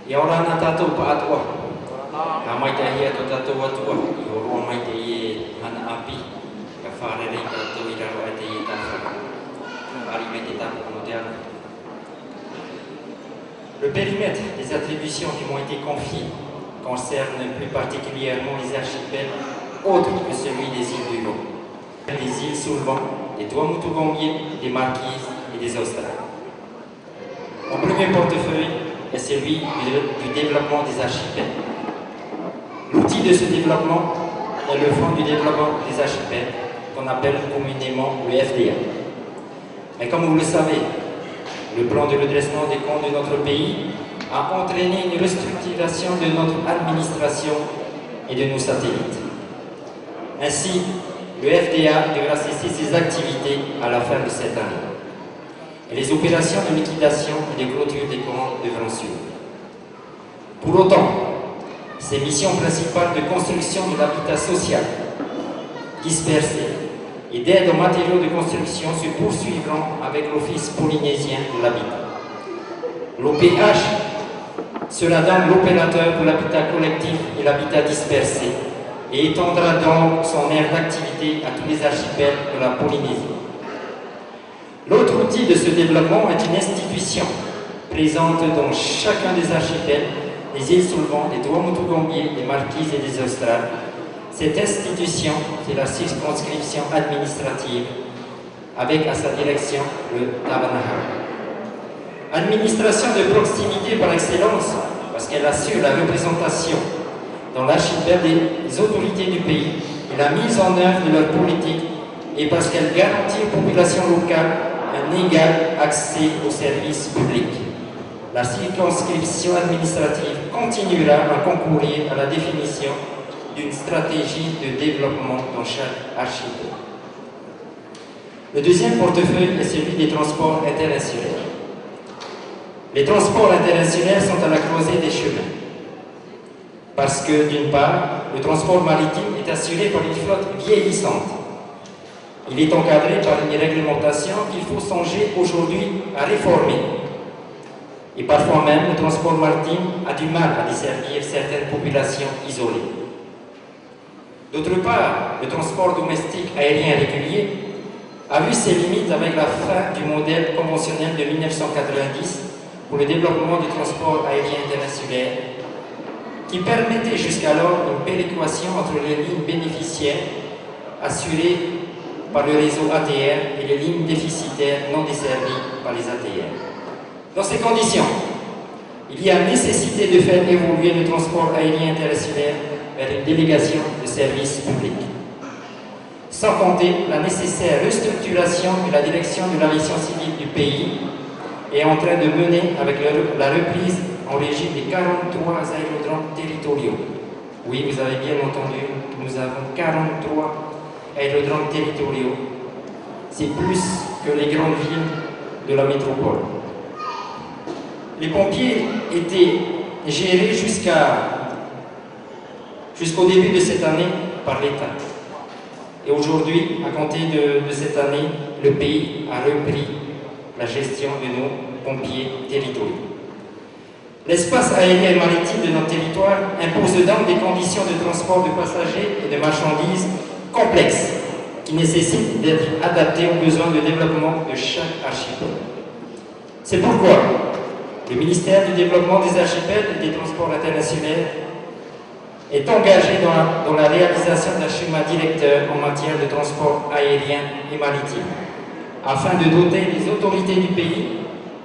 Ia ora ana tātou pātua. Ka mai te ahia tō tātou atua. I oroa mai te ie hana api. Ka whārere tātou I raro e te ie tāwhaka. Ari me te tāpoko no te ana. Le périmètre des attributions qui m'ont été confiées concerne plus particulièrement les archipels autres que celui des îles du Lot, des îles sous le vent, des Tuamotu-Gombier, des Marquises et des Australes. Mon premier portefeuille est celui du développement des archipels. L'outil de ce développement est le Fonds du développement des archipels, qu'on appelle communément le FDA. Mais comme vous le savez, le plan de redressement des comptes de notre pays a entraîné une restructuration de notre administration et de nos satellites. Ainsi, le FDA devra cesser ses activités à la fin de cette année. Et les opérations de liquidation et de clôture des comptes devront suivre. Pour autant, ces missions principales de construction de l'habitat social, dispersé, et d'aide aux matériaux de construction se poursuivront avec l'Office polynésien de l'habitat. L'OPH sera donc l'opérateur pour l'habitat collectif et l'habitat dispersé et étendra donc son aire d'activité à tous les archipels de la Polynésie. L'autre outil de ce développement est une institution présente dans chacun des archipels, des îles sous le vent, des Tuamotu-Gombier, des Marquises et des Australes. Cette institution, c'est la circonscription administrative, avec à sa direction le Tabanahar. Administration de proximité par excellence, parce qu'elle assure la représentation dans l'archipel des autorités du pays et la mise en œuvre de leur politique, et parce qu'elle garantit aux populations locales un égal accès aux services publics. La circonscription administrative continuera à concourir à la définition d'une stratégie de développement dans chaque archipel. Le deuxième portefeuille est celui des transports internationaux. Les transports internationaux sont à la croisée des chemins. Parce que, d'une part, le transport maritime est assuré par une flotte vieillissante. Il est encadré par une réglementation qu'il faut songer aujourd'hui à réformer. Et parfois même, le transport maritime a du mal à desservir certaines populations isolées. D'autre part, le transport domestique aérien régulier a vu ses limites avec la fin du modèle conventionnel de 1990 pour le développement du transport aérien international, qui permettait jusqu'alors une péréquation entre les lignes bénéficiaires assurées par le réseau ATR et les lignes déficitaires non desservies par les ATR. Dans ces conditions, il y a nécessité de faire évoluer le transport aérien international vers une délégation de services publics. Sans compter la nécessaire restructuration que la direction de l'aviation civile du pays est en train de mener avec la reprise en régime des 43 aérodromes territoriaux. Oui, vous avez bien entendu, nous avons 43 aérodromes territoriaux. C'est plus que les grandes villes de la métropole. Les pompiers étaient gérés jusqu'au début de cette année par l'État. Et aujourd'hui, à compter de cette année, le pays a repris la gestion de nos pompiers territoriaux. L'espace aérien et maritime de notre territoire impose donc des conditions de transport de passagers et de marchandises complexes qui nécessitent d'être adaptées aux besoins de développement de chaque archipel. C'est pourquoi le ministère du Développement des archipels et des transports internationaux est engagé dans la réalisation d'un schéma directeur en matière de transport aérien et maritime, afin de doter les autorités du pays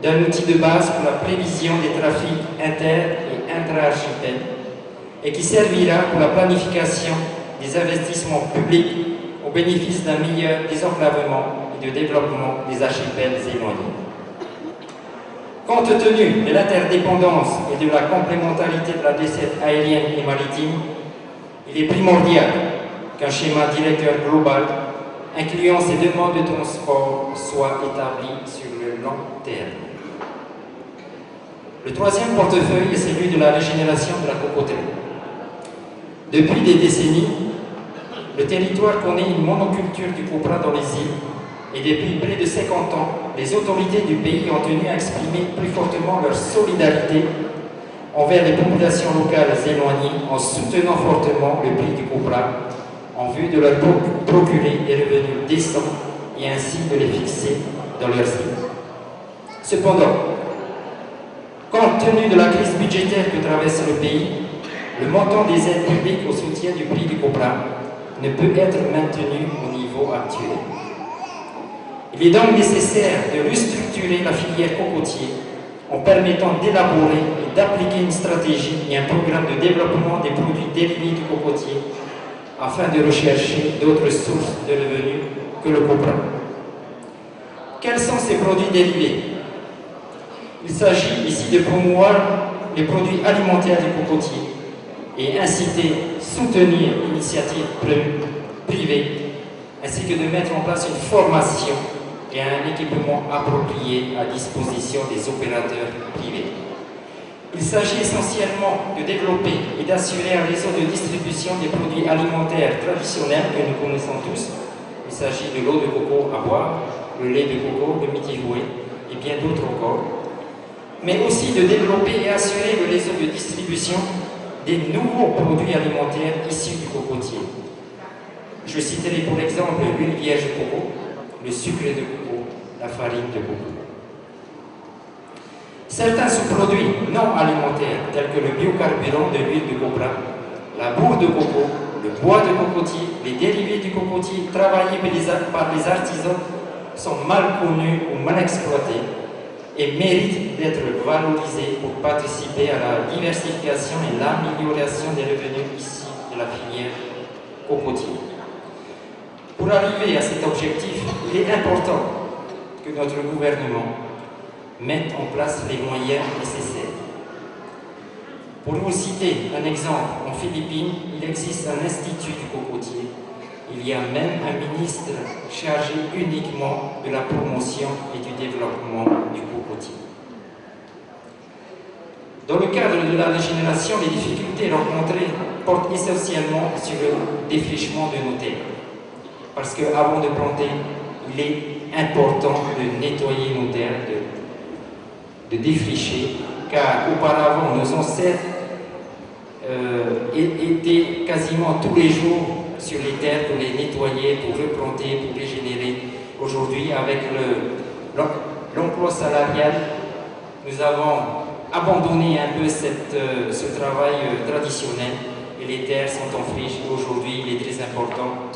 d'un outil de base pour la prévision des trafics inter- et intra-archipels et qui servira pour la planification des investissements publics au bénéfice d'un meilleur désenclavement et de développement des archipels éloignés. Compte tenu de l'interdépendance et de la complémentarité de la desserte aérienne et maritime, il est primordial qu'un schéma directeur global incluant ces deux modes de transport soit établi sur le long terme. Le troisième portefeuille est celui de la régénération de la cocoterie. Depuis des décennies, le territoire connaît une monoculture du copra dans les îles et depuis près de 50 ans, les autorités du pays ont tenu à exprimer plus fortement leur solidarité envers les populations locales éloignées en soutenant fortement le prix du copra en vue de leur procurer des revenus décents et ainsi de les fixer dans leurs îles. Cependant, compte tenu de la crise budgétaire que traverse le pays, le montant des aides publiques au soutien du prix du copra ne peut être maintenu au niveau actuel. Il est donc nécessaire de restructurer la filière cocotier en permettant d'élaborer et d'appliquer une stratégie et un programme de développement des produits dérivés du cocotier afin de rechercher d'autres sources de revenus que le copra. Quels sont ces produits dérivés? Il s'agit ici de promouvoir les produits alimentaires du cocotier et inciter, soutenir l'initiative privée, ainsi que de mettre en place une formation et un équipement approprié à disposition des opérateurs privés. Il s'agit essentiellement de développer et d'assurer un réseau de distribution des produits alimentaires traditionnels que nous connaissons tous. Il s'agit de l'eau de coco à boire, le lait de coco, le mitigoué et bien d'autres encore. Mais aussi de développer et assurer le réseau de distribution des nouveaux produits alimentaires issus du cocotier. Je citerai pour exemple l'huile vierge de coco, le sucre de coco, la farine de coco. Certains sous-produits non alimentaires, tels que le biocarburant de l'huile de copra, la bourre de coco, le bois de cocotier, les dérivés du cocotier travaillés par les artisans sont mal connus ou mal exploités et méritent d'être valorisés pour participer à la diversification et l'amélioration des revenus issus de la filière cocotier. Pour arriver à cet objectif, il est important que notre gouvernement mette en place les moyens nécessaires. Pour vous citer un exemple, en Philippines, il existe un institut du cocotier. Il y a même un ministre chargé uniquement de la promotion et du développement du cocotier. Dans le cadre de la régénération, les difficultés rencontrées portent essentiellement sur le défrichement de nos terres. Parce qu'avant de planter, il est important de nettoyer nos terres, de défricher, car auparavant, nos ancêtres étaient quasiment tous les jours sur les terres pour les nettoyer, pour replanter, pour régénérer. Aujourd'hui, avec l'emploi salarial, nous avons abandonné un peu ce travail traditionnel et les terres sont en friche. Aujourd'hui, il est très important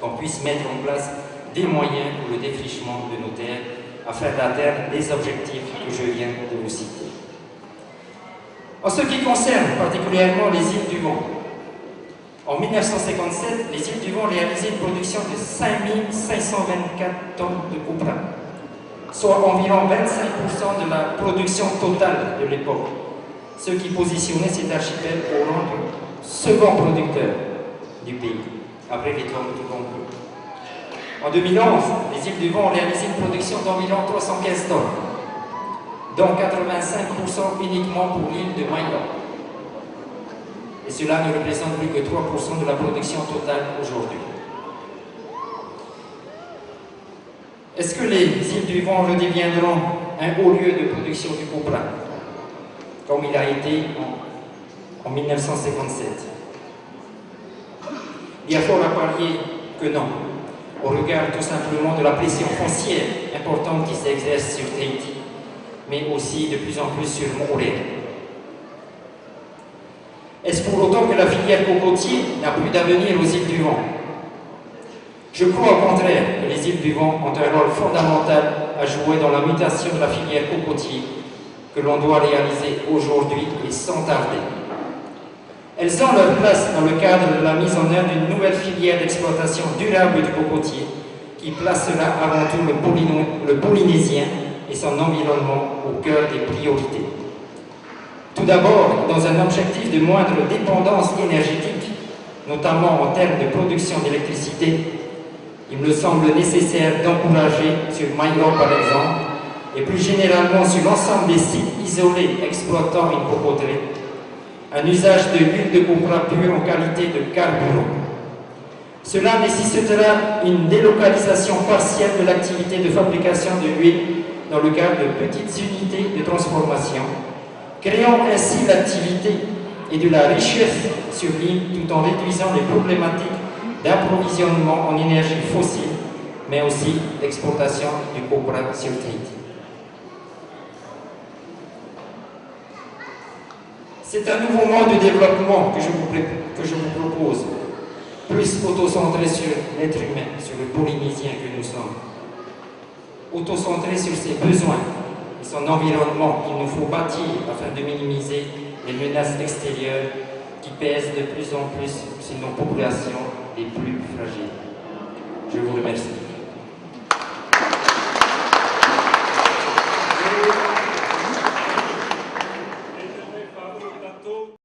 qu'on puisse mettre en place des moyens pour le défrichement de nos terres afin d'atteindre les objectifs que je viens de vous citer. En ce qui concerne particulièrement les îles du Vent, en 1957, les îles du Vent réalisaient une production de 5524 tonnes de copra, soit environ 25% de la production totale de l'époque, ce qui positionnait cet archipel au rang du second producteur du pays, après les Tuamotu. En 2011, les îles du Vent ont réalisé une production d'environ 315 tonnes, dont 85% uniquement pour l'île de Maïla. Et cela ne représente plus que 3% de la production totale aujourd'hui. Est-ce que les îles du Vent redeviendront un haut lieu de production du copra, comme il a été en 1957? Il y a fort à parier que non, au regard tout simplement de la pression foncière importante qui s'exerce sur Tahiti, mais aussi de plus en plus sur Montréal. Est-ce pour autant que la filière cocotier n'a plus d'avenir aux îles du Vent? Je crois au contraire que les îles du Vent ont un rôle fondamental à jouer dans la mutation de la filière cocotier que l'on doit réaliser aujourd'hui et sans tarder. Elles ont leur place dans le cadre de la mise en œuvre d'une nouvelle filière d'exploitation durable du cocotier qui placera avant tout le Polynésien et son environnement au cœur des priorités. Tout d'abord, dans un objectif de moindre dépendance énergétique, notamment en termes de production d'électricité, il me semble nécessaire d'encourager sur Maïla par exemple, et plus généralement sur l'ensemble des sites isolés exploitant une cocoterie, un usage de l'huile de copra pure en qualité de carburant. Cela nécessitera une délocalisation partielle de l'activité de fabrication de l'huile dans le cadre de petites unités de transformation, créant ainsi l'activité et de la richesse sur l'île tout en réduisant les problématiques d'approvisionnement en énergie fossile, mais aussi d'exportation du copra sur Tahiti. C'est un nouveau mode de développement que je vous propose, plus auto-centré sur l'être humain, sur le Polynésien que nous sommes, auto-centré sur ses besoins et son environnement qu'il nous faut bâtir afin de minimiser les menaces extérieures qui pèsent de plus en plus sur nos populations les plus fragiles. Je vous remercie.